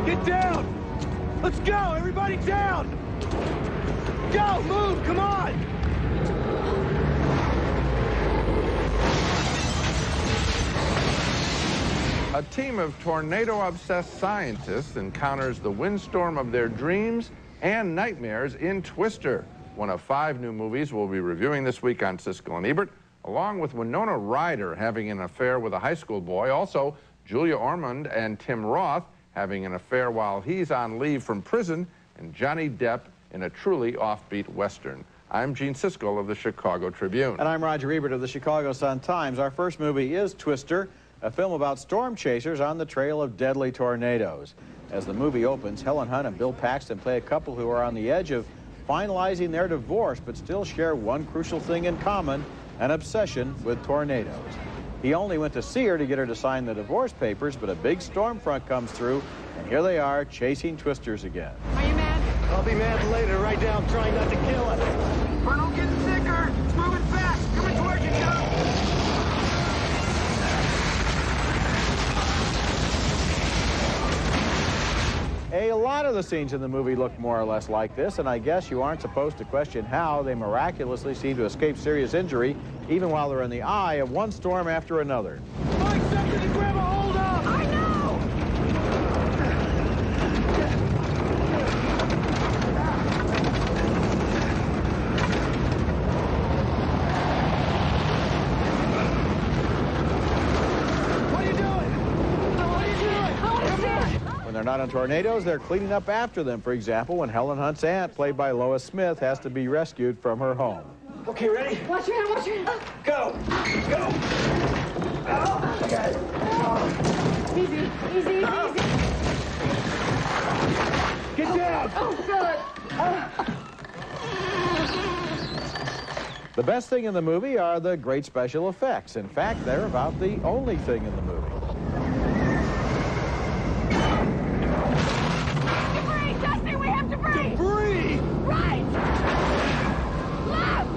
Get down! Let's go! Everybody down! Go! Move! Come on! A team of tornado-obsessed scientists encounters the windstorm of their dreams and nightmares in Twister, one of 5 new movies we'll be reviewing this week on Siskel and Ebert, along with Winona Ryder having an affair with a high school boy, also Julia Ormond and Tim Roth having an affair while he's on leave from prison, and Johnny Depp in a truly offbeat Western. I'm Gene Siskel of the Chicago Tribune. And I'm Roger Ebert of the Chicago Sun-Times. Our first movie is Twister, a film about storm chasers on the trail of deadly tornadoes. As the movie opens, Helen Hunt and Bill Paxton play a couple who are on the edge of finalizing their divorce, but still share one crucial thing in common, an obsession with tornadoes. He only went to see her to get her to sign the divorce papers, but a big storm front comes through, and here they are chasing twisters again. Are you mad? I'll be mad later. Right now I'm trying not to kill it. Funnel getting thicker. It's moving fast. Coming towards you, Joe. A lot of the scenes in the movie look more or less like this, and I guess you aren't supposed to question how they miraculously seem to escape serious injury, even while they're in the eye of one storm after another. Find something to grab a hold of! I know! What are you doing? What are you doing? I want to see it. When they're not in tornadoes, they're cleaning up after them. For example, when Helen Hunt's aunt, played by Lois Smith, has to be rescued from her home. Okay, ready? Watch your hand, watch your hand. Go! Go! Oh, I got it. Oh. Easy, easy, easy, Oh. easy. Get down! Oh, good. The best thing in the movie are the great special effects. In fact, they're about the only thing in the movie. Debris, Dusty, we have debris. Debris! Right. Left.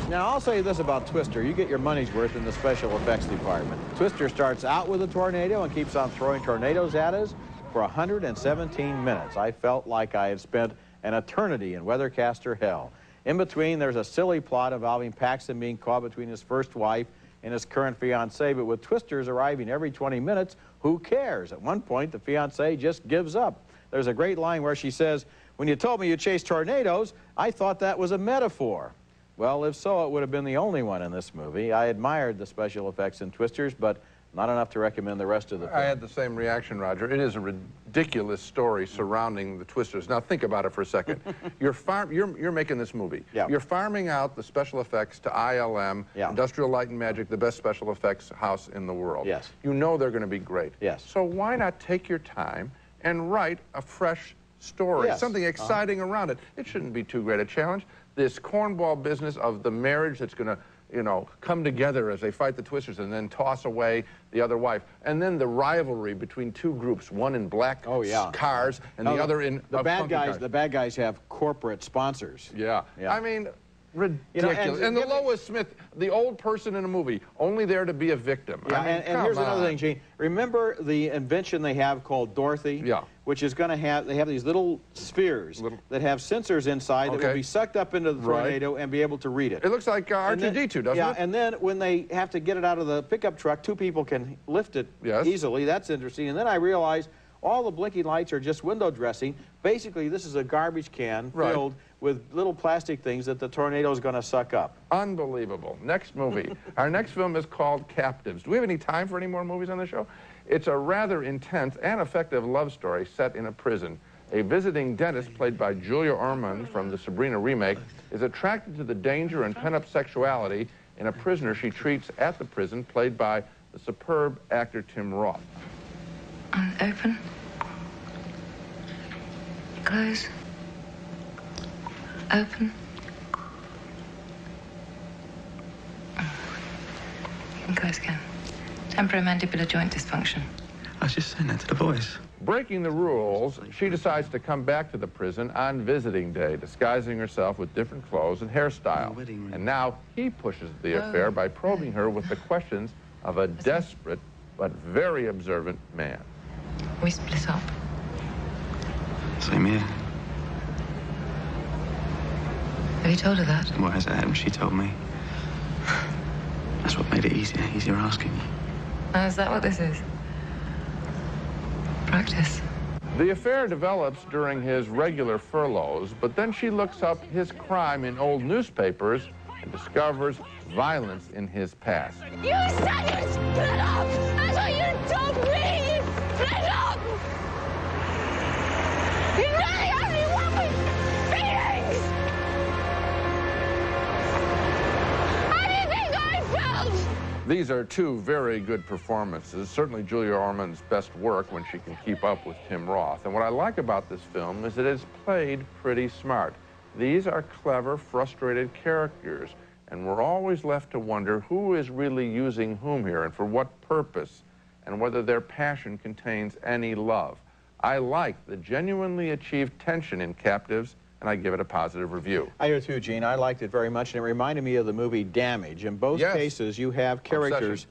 Now, I'll say this about Twister. You get your money's worth in the special effects department. Twister starts out with a tornado and keeps on throwing tornadoes at us for 117 minutes. I felt like I had spent an eternity in Weathercaster hell. In between, there's a silly plot involving Paxton being caught between his first wife and his current fiancée, but with twisters arriving every 20 minutes, who cares? At one point, the fiancée just gives up. There's a great line where she says, "When you told me you chased tornadoes, I thought that was a metaphor." Well, if so, it would have been the only one in this movie. I admired the special effects in Twisters, but not enough to recommend the rest of the film. I had the same reaction, Roger. It is a ridiculous story surrounding the Twisters. Now, think about it for a second. You're making this movie. Yeah. You're farming out the special effects to ILM, Yeah. Industrial Light and Magic, the best special effects house in the world. Yes. You know they're going to be great. Yes. So why not take your time and write a fresh story, Yes. something exciting around it? It shouldn't be too great a challenge. This cornball business of the marriage that's going to, you know, come together as they fight the Twisters and then toss away the other wife. And then the rivalry between two groups, one in black cars and the other in the bad funky guys. cars. The bad guys have corporate sponsors. Yeah. Yeah. I mean, ridiculous. And the Lois Smith, the old person in a movie, only there to be a victim. Yeah, I mean, and here's another thing, Gene. Remember the invention they have called Dorothy? Yeah. Which is going to have, they have these little spheres that have sensors inside that will be sucked up into the tornado and be able to read it. It looks like R2-D2, doesn't it? Yeah, and then when they have to get it out of the pickup truck, 2 people can lift it easily. That's interesting. And then I realized all the blinking lights are just window dressing. Basically, this is a garbage can filled with little plastic things that the tornado is going to suck up. Unbelievable. Next movie. Our next film is called Captives. Do we have any time for any more movies on the show? It's a rather intense and effective love story set in a prison. A visiting dentist, played by Julia Ormond from the Sabrina remake, is attracted to the danger and pent-up sexuality in a prisoner she treats at the prison, played by the superb actor Tim Roth. Open. Close. Open. You can close again. Temporomandibular joint dysfunction. I was just saying that to the boys. Breaking the rules, she decides to come back to the prison on visiting day, disguising herself with different clothes and hairstyle. And now he pushes the affair by probing her with the questions of a desperate but very observant man. We split up. Same here. Have you told her that? Why is that? She told me. That's what made it easier asking. Oh, is that what this is? Practice. The affair develops during his regular furloughs, but then she looks up his crime in old newspapers and discovers violence in his past. You said you split up! That's what you told me! You split up! You really only want my feelings! How do you think I felt? These are two very good performances, certainly Julia Ormond's best work when she can keep up with Tim Roth. And what I like about this film is that it's played pretty smart. These are clever, frustrated characters, and we're always left to wonder who is really using whom here and for what purpose, and whether their passion contains any love. I like the genuinely achieved tension in Captives, and I give it a positive review. I do too, Gene. I liked it very much, and it reminded me of the movie Damage. In both cases, you have characters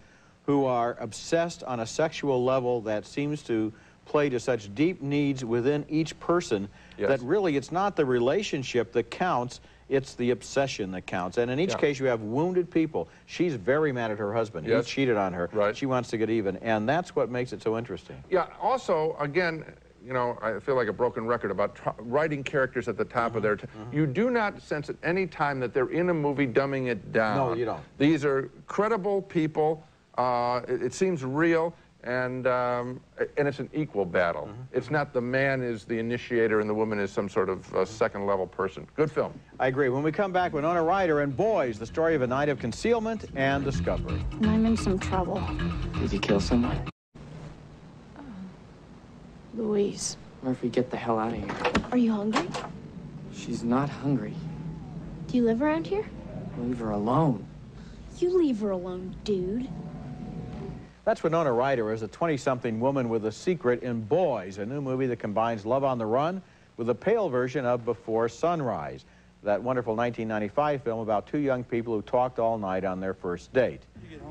who are obsessed on a sexual level that seems to play to such deep needs within each person that really it's not the relationship that counts, it's the obsession that counts. And in each case, you have wounded people. She's very mad at her husband. He cheated on her. She wants to get even, and that's what makes it so interesting. Yeah, also, again, you know, I feel like a broken record about writing characters at the top of their... You do not sense at any time that they're in a movie dumbing it down. No, you don't. These are credible people. It seems real, and it's an equal battle. It's not the man is the initiator and the woman is some sort of second-level person. Good film. I agree. When we come back, Winona Ryder and Boys, the story of a night of concealment and discovery. I'm in some trouble. Did you kill someone? Louise. Murphy, get the hell out of here. Are you hungry? She's not hungry. Do you live around here? Leave her alone. You leave her alone, dude. That's Winona Ryder as a 20-something woman with a secret in Boys, a new movie that combines Love on the Run with a pale version of Before Sunrise, that wonderful 1995 film about two young people who talked all night on their first date.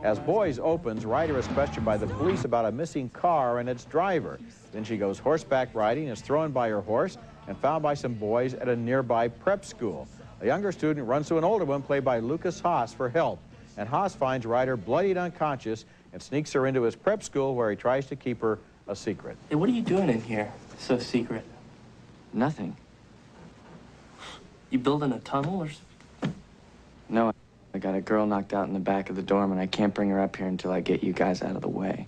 As Boys opens, Ryder is questioned by the police about a missing car and its driver. Then she goes horseback riding, is thrown by her horse, and found by some boys at a nearby prep school. A younger student runs to an older one, played by Lucas Haas, for help. And Haas finds Ryder bloodied unconscious and sneaks her into his prep school where he tries to keep her a secret. Hey, what are you doing in here? So secret. Nothing. You building a tunnel or... No, I got a girl knocked out in the back of the dorm, and I can't bring her up here until I get you guys out of the way.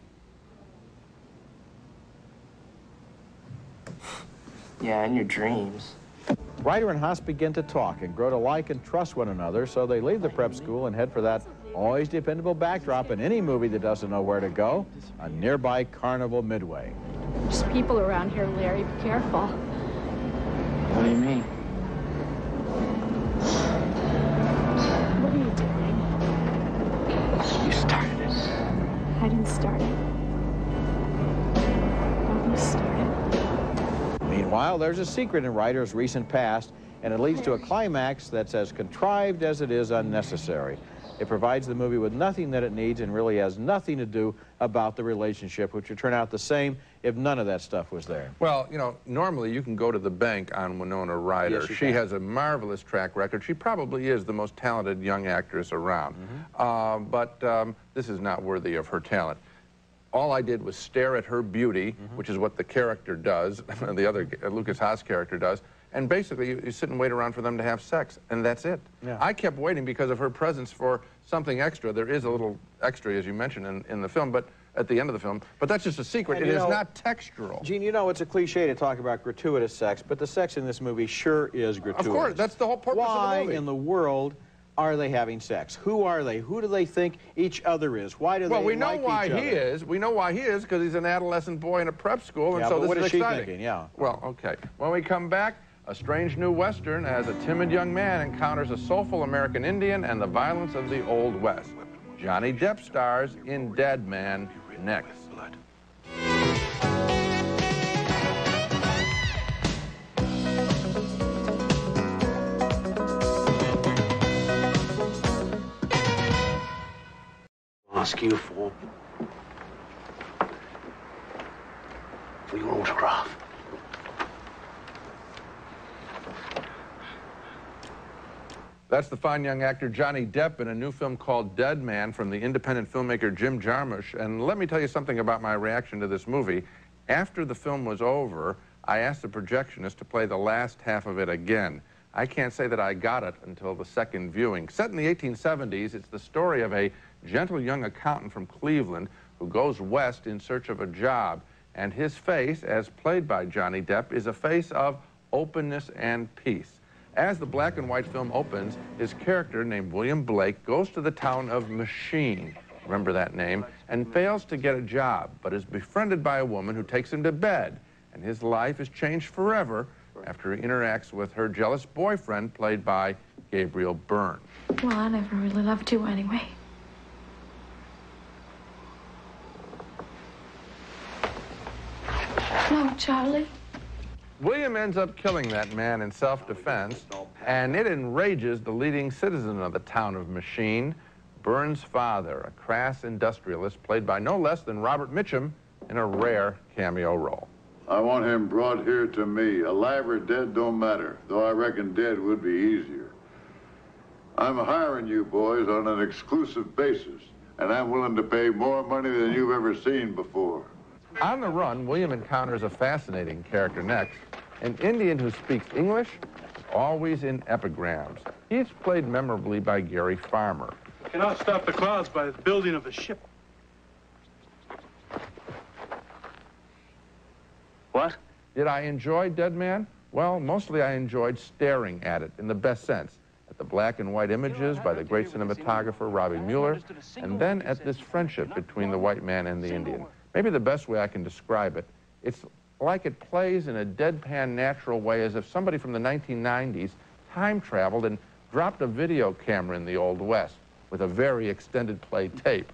Yeah, in your dreams. Ryder and Haas begin to talk and grow to like and trust one another, so they leave the prep school and head for that always dependable backdrop in any movie that doesn't know where to go, a nearby carnival midway. There's people around here, Larry. Be careful. What do you mean? What are you doing? You started it. I didn't start it. Don't you start it. Meanwhile, there's a secret in Ryder's recent past, and it leads to a climax that's as contrived as it is unnecessary. It provides the movie with nothing that it needs and really has nothing to do about the relationship, which would turn out the same if none of that stuff was there. Well, you know, normally you can go to the bank on Winona Ryder. Yes, she has a marvelous track record. She probably is the most talented young actress around. But this is not worthy of her talent. All I did was stare at her beauty, which is what the character does, the other Lucas Haas character does, and basically you sit and wait around for them to have sex, and that's it. I kept waiting because of her presence for something extra. There is a little extra, as you mentioned, in the film, but at the end of the film, but that's just a secret. And it is not textural. Gene, you know, it's a cliche to talk about gratuitous sex, but the sex in this movie sure is gratuitous. Of course, that's the whole purpose of the movie. Why in the world are they having sex? Who are they? Who do they think each other is? Why do they like each other? Well, we know why he is. We know why he is because he's an adolescent boy in a prep school, and yeah, so but this is exciting. What is she thinking? Yeah. Well, okay. When we come back, a strange new Western as a timid young man encounters a soulful American Indian and the violence of the Old West. Johnny Depp stars in Dead Man next. Ask you for your autograph. That's the fine young actor Johnny Depp in a new film called Dead Man from the independent filmmaker Jim Jarmusch. And let me tell you something about my reaction to this movie. After the film was over, I asked the projectionist to play the last half of it again. I can't say that I got it until the second viewing. Set in the 1870s, it's the story of a gentle young accountant from Cleveland who goes west in search of a job. And his face, as played by Johnny Depp, is a face of openness and peace. As the black and white film opens, his character, named William Blake, goes to the town of Machine, remember that name, and fails to get a job, but is befriended by a woman who takes him to bed. And his life is changed forever after he interacts with her jealous boyfriend, played by Gabriel Byrne. Well, I never really loved you anyway. No, Charlie. William ends up killing that man in self-defense, and it enrages the leading citizen of the town of Machine, Byrne's father, a crass industrialist played by no less than Robert Mitchum in a rare cameo role. I want him brought here to me. Alive or dead don't matter, though I reckon dead would be easier. I'm hiring you boys on an exclusive basis, and I'm willing to pay more money than you've ever seen before. On the run, William encounters a fascinating character next, an Indian who speaks English, always in epigrams. He's played memorably by Gary Farmer. Cannot stop the clouds by the building of a ship. What? Did I enjoy Dead Man? Well, mostly I enjoyed staring at it in the best sense. At the black and white images by the great cinematographer Robbie Mueller, and then at this friendship between the white man and the Indian. Maybe the best way I can describe it, it's like it plays in a deadpan natural way, as if somebody from the 1990s time traveled and dropped a video camera in the Old West with a very extended play tape,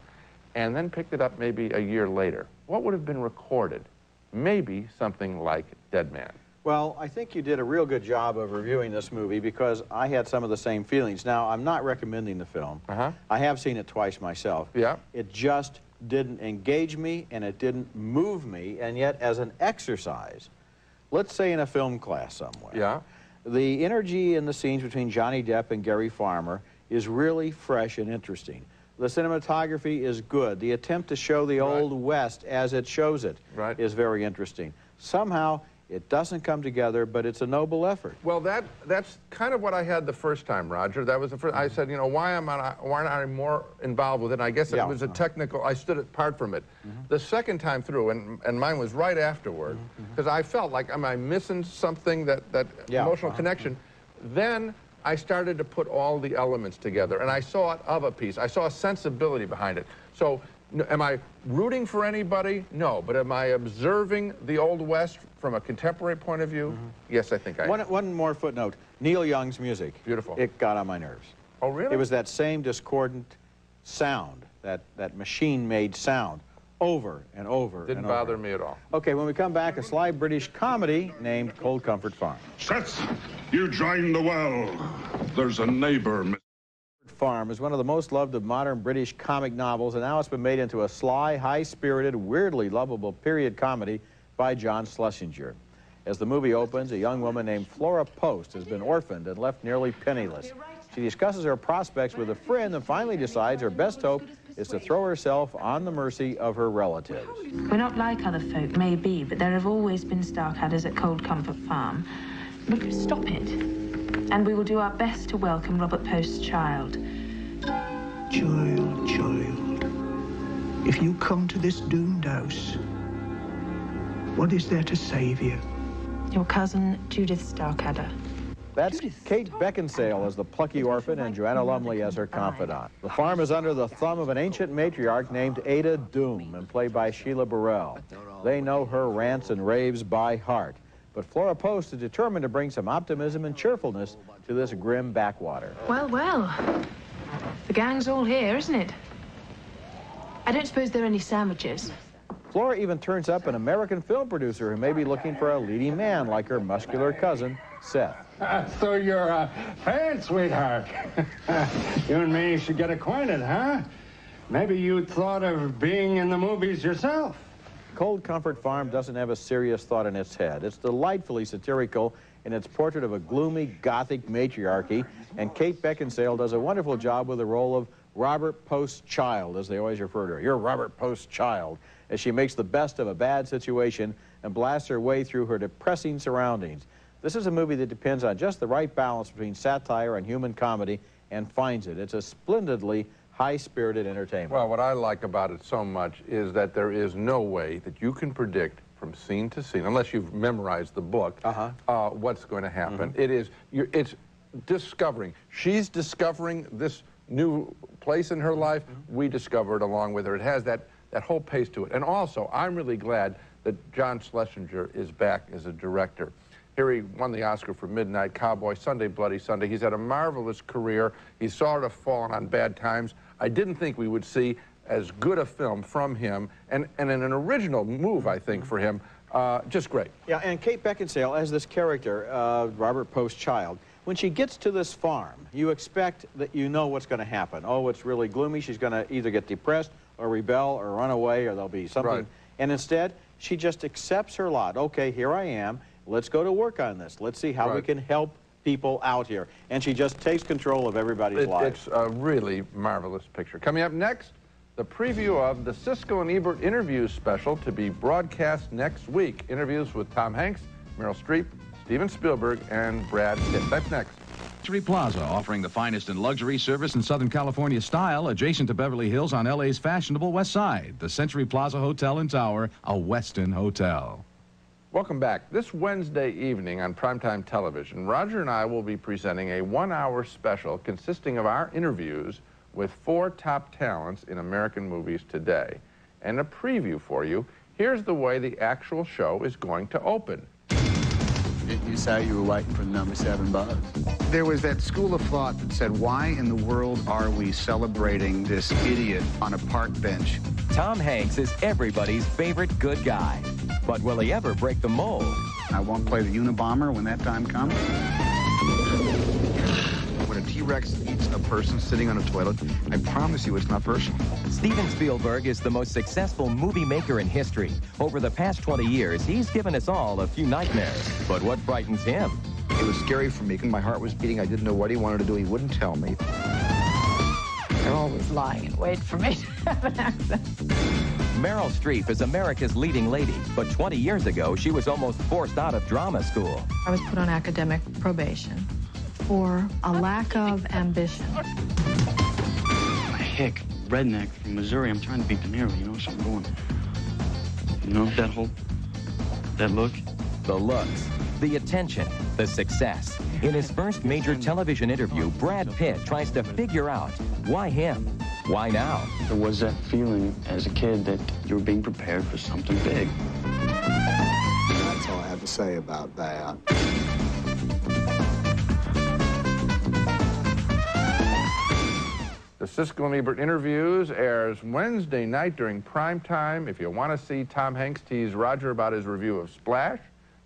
and then picked it up maybe a year later. What would have been recorded? Maybe something like Dead Man. Well, I think you did a real good job of reviewing this movie because I had some of the same feelings. Now, I'm not recommending the film. I have seen it twice myself. Yeah. It just didn't engage me and it didn't move me, and yet as an exercise, let's say in a film class somewhere, yeah, the energy in the scenes between Johnny Depp and Gary Farmer is really fresh and interesting. The cinematography is good. The attempt to show the Old West as it shows it is very interesting. Somehow, it doesn't come together, but it's a noble effort. Well, that's kind of what I had the first time, Roger. That was the first. I said, you know, why aren't I more involved with it? And I guess it was a technical. I stood apart from it. The second time through, and mine was right afterward, because I felt like, am I missing something? That emotional connection. Then I started to put all the elements together, and I saw it of a piece. I saw a sensibility behind it. So, am I rooting for anybody? No. But am I observing the Old West from a contemporary point of view? Yes, I think I am. One more footnote. Neil Young's music. Beautiful. It got on my nerves. Oh, really? It was that same discordant sound, that machine-made sound, over and over Didn't bother me at all. Okay, when we come back, a sly British comedy named Cold Comfort Farm. Seth, you joined the well. There's a neighbor. Farm is one of the most loved of modern British comic novels, and now it's been made into a sly, high-spirited, weirdly lovable period comedy by John Schlesinger. As the movie opens, a young woman named Flora Post has been orphaned and left nearly penniless. She discusses her prospects with a friend and finally decides her best hope is to throw herself on the mercy of her relatives. We're not like other folk, maybe, but there have always been Starcadders at Cold Comfort Farm. Look, stop it. And we will do our best to welcome Robert Post's child. Child, if you come to this doomed house, what is there to save you? Your cousin, Judith Starcadder. That's Kate Beckinsale as the plucky orphan and Joanna Lumley as her confidant. The farm is under the thumb of an ancient matriarch named Ada Doom and played by Sheila Burrell. They know her rants and raves by heart. But Flora Post is determined to bring some optimism and cheerfulness to this grim backwater. Well, well. The gang's all here, isn't it? I don't suppose there are any sandwiches. Flora even turns up an American film producer who may be looking for a leading man like her muscular cousin, Seth. So you're a fan, sweetheart. You and me should get acquainted, huh? Maybe you thought of being in the movies yourself. Cold Comfort Farm doesn't have a serious thought in its head. It's delightfully satirical in its portrait of a gloomy, gothic matriarchy, and Kate Beckinsale does a wonderful job with the role of Robert Post's child, as they always refer to her. You're Robert Post's child, as she makes the best of a bad situation and blasts her way through her depressing surroundings. This is a movie that depends on just the right balance between satire and human comedy and finds it. It's a splendidly high-spirited entertainment. Well, what I like about it so much is that there is no way that you can predict from scene to scene, unless you've memorized the book, what's going to happen. It's discovering. She's discovering this new place in her life. We discover it along with her. It has that whole pace to it. And also, I'm really glad that John Schlesinger is back as a director. Here he won the Oscar for Midnight Cowboy, Sunday Bloody Sunday. He's had a marvelous career. He's sort of fallen on bad times. I didn't think we would see as good a film from him, and an original move, I think, for him. Just great. Yeah, and Kate Beckinsale, as this character, Robert Post's child, when she gets to this farm, you expect that you know what's going to happen. Oh, it's really gloomy. She's going to either get depressed or rebel or run away, or there'll be something. Right. And instead, she just accepts her lot. Okay, here I am. Let's go to work on this. Let's see how we can help people out here. And she just takes control of everybody's life. It's a really marvelous picture. Coming up next, the preview of the Siskel and Ebert interviews special to be broadcast next week. Interviews with Tom Hanks, Meryl Streep, Steven Spielberg, and Brad Pitt. That's next. Century Plaza, offering the finest in luxury service in Southern California style, adjacent to Beverly Hills on LA's fashionable West Side. The Century Plaza Hotel and Tower, a Westin hotel. Welcome back. This Wednesday evening on primetime television, Roger and I will be presenting a one-hour special consisting of our interviews with 4 top talents in American movies today. And a preview for you. Here's the way the actual show is going to open. You say you were waiting for the number 7 buzz. There was that school of thought that said, why in the world are we celebrating this idiot on a park bench? Tom Hanks is everybody's favorite good guy. But will he ever break the mold? I won't play the Unabomber when that time comes. When a T-Rex eats a person sitting on a toilet, I promise you it's not personal. Steven Spielberg is the most successful movie maker in history. Over the past 20 years, he's given us all a few nightmares. But what frightens him? It was scary for me. My heart was beating. I didn't know what he wanted to do. He wouldn't tell me. They're always lying in wait for me to have an accent. Meryl Streep is America's leading lady, but 20 years ago, she was almost forced out of drama school. I was put on academic probation for a lack of ambition. Heck, redneck from Missouri. I'm trying to beat De Niro, you know, so I'm going. You know, that look? The looks, the attention, the success. In his first major television interview, Brad Pitt tries to figure out why him, why now? There was that feeling as a kid that you were being prepared for something big. That's all I have to say about that. The Siskel and Ebert interviews airs Wednesday night during prime time. If you want to see Tom Hanks tease Roger about his review of Splash,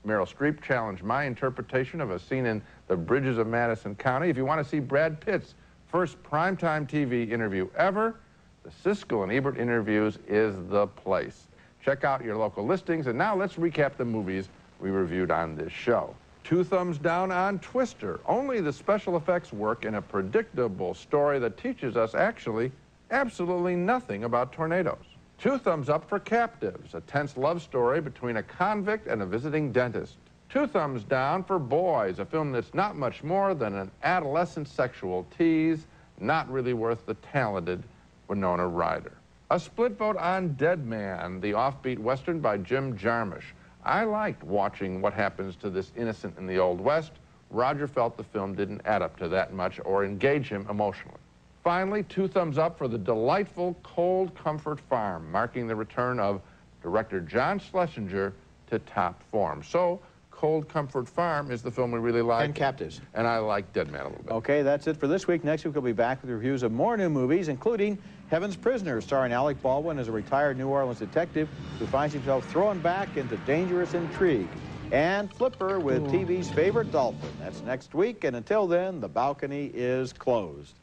Meryl Streep challenge my interpretation of a scene in The Bridges of Madison County. If you want to see Brad Pitt's first primetime TV interview ever, the Siskel and Ebert interviews is the place. Check out your local listings, and now let's recap the movies we reviewed on this show. 2 thumbs down on Twister. Only the special effects work in a predictable story that teaches us actually absolutely nothing about tornadoes. 2 thumbs up for Captives, a tense love story between a convict and a visiting dentist. 2 thumbs down for Boys, a film that's not much more than an adolescent sexual tease, not really worth the talented Winona Ryder. A split vote on Dead Man, the offbeat Western by Jim Jarmusch. I liked watching what happens to this innocent in the Old West Roger felt the film didn't add up to that much or engage him emotionally. Finally, 2 thumbs up for the delightful Cold Comfort Farm, marking the return of director John Schlesinger to top form. So, Cold Comfort Farm is the film we really like. And Captives. And I like Dead Man a little bit. Okay, that's it for this week. Next week, we'll be back with reviews of more new movies, including Heaven's Prisoner, starring Alec Baldwin as a retired New Orleans detective who finds himself thrown back into dangerous intrigue. And Flipper with TV's favorite dolphin. That's next week, and until then, the balcony is closed.